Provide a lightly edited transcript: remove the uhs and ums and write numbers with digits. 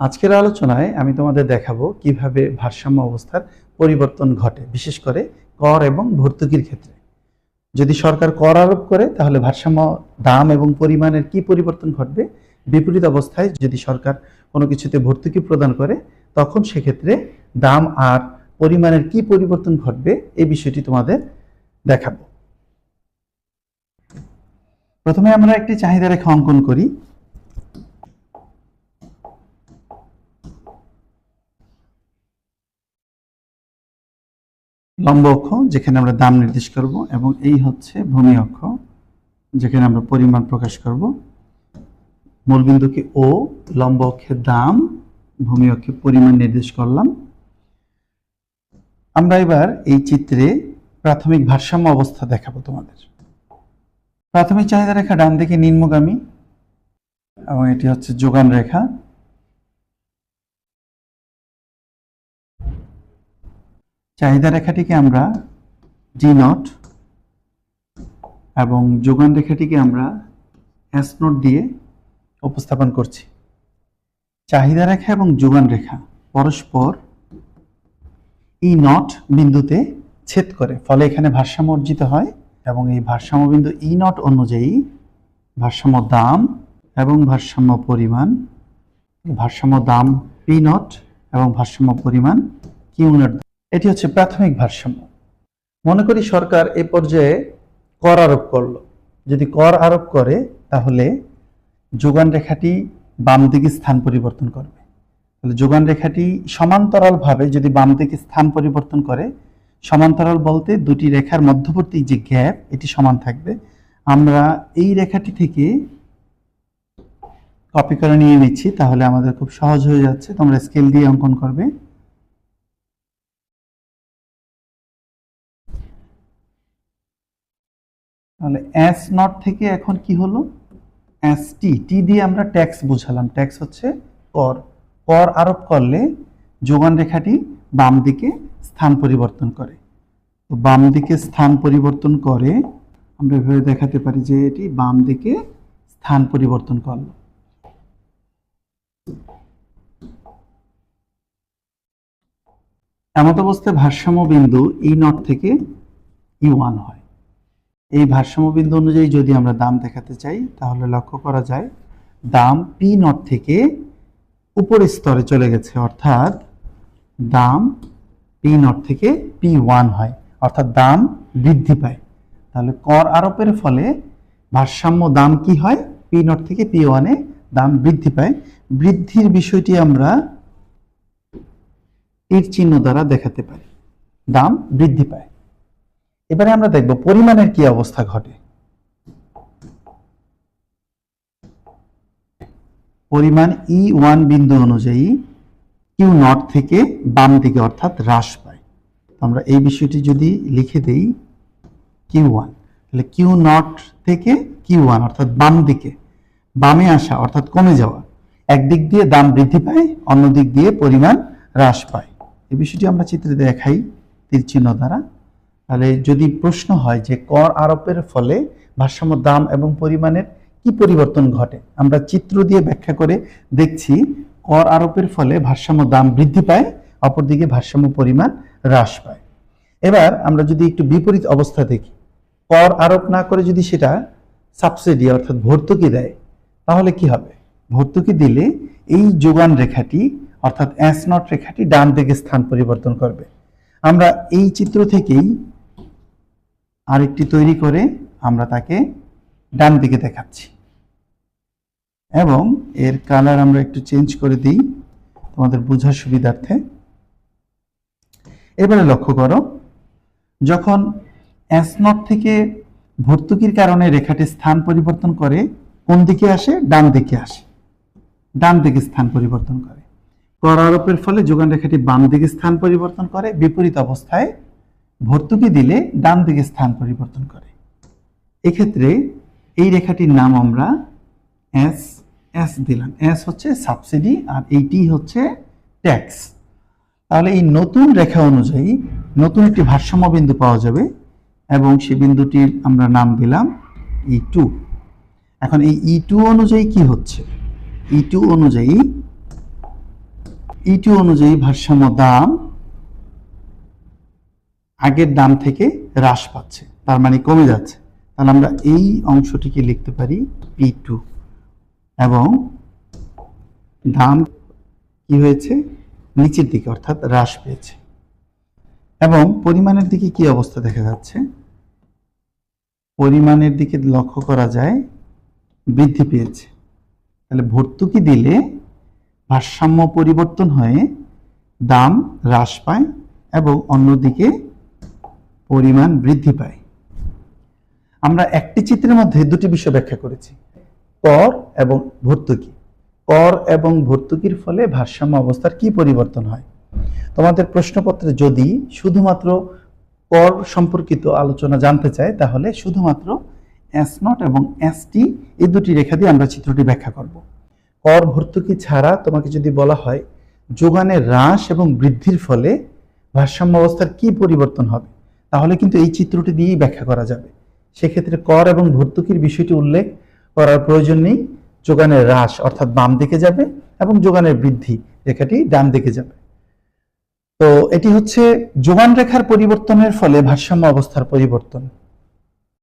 আজকের আলোচনায় আমি তোমাদের দেখাবো কিভাবে ভারসাম্য অবস্থার পরিবর্তন ঘটে, বিশেষ করে কর এবং ভর্তুকির ক্ষেত্রে। যদি সরকার কর আরোপ করে তাহলে ভারসাম্য দাম এবং পরিমাণের কি পরিবর্তন ঘটবে, বিপরীত অবস্থায় যদি সরকার কোনো কিছুতে ভর্তুকি প্রদান করে তখন সেক্ষেত্রে দাম আর পরিমাণের কি পরিবর্তন ঘটবে এই বিষয়টি তোমাদের দেখাবো। প্রথমে আমরা একটি চাহিদা রেখা অঙ্কন করি। লম্ব অক্ষ যেখানে আমরা দাম নির্দেশ করব এবং এই হচ্ছে ভূমি অক্ষ যেখানে আমরা পরিমাণ প্রকাশ করব। মূলবিন্দুকে ও, লম্ব অক্ষে দাম, ভূমি অক্ষে পরিমাণ নির্দেশ করলাম। আমরা এবার এই চিত্রে প্রাথমিক ভারসাম্য অবস্থা দেখাবো তোমাদের। প্রাথমিক চাহিদা রেখা ডান দিকে নিম্নগামী এবং এটি হচ্ছে যোগান রেখা। চাহিদা রেখাটিকে আমরা ডি নট এবং যোগান রেখাটিকে আমরা এস নট দিয়ে উপস্থাপন করছি। চাহিদা রেখা এবং যোগান রেখা পরস্পর ই নট বিন্দুতে ছেদ করে, ফলে এখানে ভারসাম্য অর্জিত হয় এবং এই ভারসাম্য বিন্দু ই নট অনুযায়ী ভারসাম্য দাম এবং ভারসাম্য পরিমাণ, ভারসাম্য দাম পি নট এবং ভারসাম্য পরিমাণ কিউ নট, এটি হচ্ছে প্রাথমিক ভারসাম্য। মনে করি সরকার এই পর্যায়ে কর আরোপ করলো। যদি কর আরোপ করে তাহলে যোগান রেখাটি বাম দিকে স্থান পরিবর্তন করবে। তাহলে যোগান রেখাটি সমান্তরালভাবে যদি বাম দিকে স্থান পরিবর্তন করে, সমান্তরাল বলতে দুটি রেখার মধ্যবর্তী যে গ্যাপ এটি সমান থাকবে। আমরা এই রেখাটি থেকে কপি করে নিয়ে নিচ্ছি, তাহলে আমাদের খুব সহজ হয়ে যাচ্ছে। তোমরা স্কেল দিয়ে অঙ্কন করবে। তাহলে এস নট থেকে এখন কি হলো, এস টি, টি দিয়ে আমরা ট্যাক্স বুঝালাম। ট্যাক্স হচ্ছে কর। কর আরোপ করলে যোগান রেখাটি বাম দিকে স্থান পরিবর্তন করে। তো বাম দিকে স্থান পরিবর্তন করে আমরা এভাবে দেখাতে পারি যে এটি বাম দিকে স্থান পরিবর্তন করলো। এমত অবস্থায় ভারসাম্য বিন্দু ই নট থেকে ই ওয়ান হয়। এই ভারসাম্য বিন্দু অনুযায়ী যদি আমরা দাম দেখাতে চাই তাহলে লক্ষ্য করা যায় দাম পি নট থেকে উপরের স্তরে চলে গেছে, অর্থাৎ দাম পি নট থেকে পি ওয়ান হয়, অর্থাৎ দাম বৃদ্ধি পায়। তাহলে কর আরোপের ফলে ভারসাম্য দাম কি হয়, পি নট থেকে পি ওয়ানে দাম বৃদ্ধি পায়। বৃদ্ধির বিষয়টি আমরা তীর চিহ্ন দ্বারা দেখাতে পারি, দাম বৃদ্ধি পায়। এবারে আমরা দেখব পরিমাণের কি অবস্থা ঘটে। পরিমাণ ই ওয়ান বিন্দু অনুযায়ী কিউ নট থেকে বাম দিকে অর্থাৎ হ্রাস পায়। আমরা এই বিষয়টি যদি লিখে দেই কিউ ওয়ান, তাহলে কিউ নট থেকে কিউ ওয়ান অর্থাৎ বাম দিকে, বামে আসা অর্থাৎ কমে যাওয়া। একদিক দিয়ে দাম বৃদ্ধি পায়, অন্য দিক দিয়ে পরিমাণ হ্রাস পায়। এই বিষয়টি আমরা চিত্রে দেখাই তীর চিহ্ন দ্বারা। তাহলে যদি প্রশ্ন হয় যে কর আরোপের ফলে ভারসাম্য দাম এবং পরিমাণের কি পরিবর্তন ঘটে, আমরা চিত্র দিয়ে ব্যাখ্যা করে দেখছি কর আরোপের ফলে ভারসাম্য দাম বৃদ্ধি পায়, অপরদিকে ভারসাম্য পরিমাণ হ্রাস পায়। এবার আমরা যদি একটু বিপরীত অবস্থা দেখি, কর আরোপ না করে যদি সেটা সাবসিডি অর্থাৎ ভর্তুকি দেয় তাহলে কি হবে। ভর্তুকি দিলে এই যোগান রেখাটি অর্থাৎ এস নট রেখাটি ডান দিকে স্থান পরিবর্তন করবে। আমরা এই চিত্র থেকেই আরেকটি তৈরি করে আমরা তাকে ডান দিকে দেখাচ্ছি এবং এর কালার আমরা একটু চেঞ্জ করে দিই তোমাদের বোঝার সুবিধার্থে। এবারে লক্ষ্য করো, যখন এস নট থেকে ভর্তুকির কারণে রেখাটি স্থান পরিবর্তন করে কোন দিকে আসে, ডান দিকে আসে, ডান দিকে স্থান পরিবর্তন করে। কর আরোপের ফলে যোগান রেখাটি বাম দিকে স্থান পরিবর্তন করে, বিপরীত অবস্থায় ভর্তুকি দিলে ডান দিকে স্থান পরিবর্তন করে। এক্ষেত্রে এই রেখাটির নাম আমরা এস এস দিলাম। এস হচ্ছে সাবসিডি আর এইটি হচ্ছে ট্যাক্স। তাহলে এই নতুন রেখা অনুযায়ী নতুন একটি ভারসাম্য বিন্দু পাওয়া যাবে এবং সেই বিন্দুটির আমরা নাম দিলাম ই টু। এখন এই ই টু অনুযায়ী কি হচ্ছে, ই টু অনুযায়ী E2 অনুযায়ী ভারসাম্য দাম আগের দাম থেকে হ্রাস পাচ্ছে, তার মানে কমে যাচ্ছে। তাহলে আমরা এই অংশটিকে লিখতে পারি P2 এবং দাম কি হয়েছে, নিচের দিকে অর্থাৎ হ্রাস পেয়েছে। এবং পরিমাণের দিকে কি অবস্থা দেখা যাচ্ছে, পরিমাণের দিকে লক্ষ্য করা যায় বৃদ্ধি পেয়েছে। তাহলে ভর্তুকি দিলে ভারসাম্য পরিবর্তন হয়ে দাম হ্রাস পায় এবং অন্যদিকে পরিমাণ বৃদ্ধি পায়। আমরা একটি চিত্রের মধ্যে দুটি বিষয় ব্যাখ্যা করেছি, কর এবং ভর্তুকি। কর এবং ভর্তুকির ফলে ভারসাম্য অবস্থার কি পরিবর্তন হয়। তোমাদের প্রশ্নপত্রে যদি শুধুমাত্র কর সম্পর্কিত আলোচনা জানতে চায় তাহলে শুধুমাত্র S0 এবং ST এই দুটি রেখা দিয়ে আমরা চিত্রটি ব্যাখ্যা করব। কর ভর্তুকি ছাড়া তোমাকে যদি বলা হয় যোগানের হ্রাস এবং বৃদ্ধির ফলে ভারসাম্য অবস্থার কি পরিবর্তন হবে, তাহলে কিন্তু এই চিত্রটি দিয়েই ব্যাখ্যা করা যাবে। সেক্ষেত্রে কর এবং ভর্তুকির বিষয়টি উল্লেখ করার প্রয়োজন নেই। যোগানের হ্রাস অর্থাৎ বাম দিকে যাবে এবং যোগানের বৃদ্ধি রেখাটি ডান দিকে যাবে। তো এটি হচ্ছে যোগান রেখার পরিবর্তনের ফলে ভারসাম্য অবস্থার পরিবর্তন।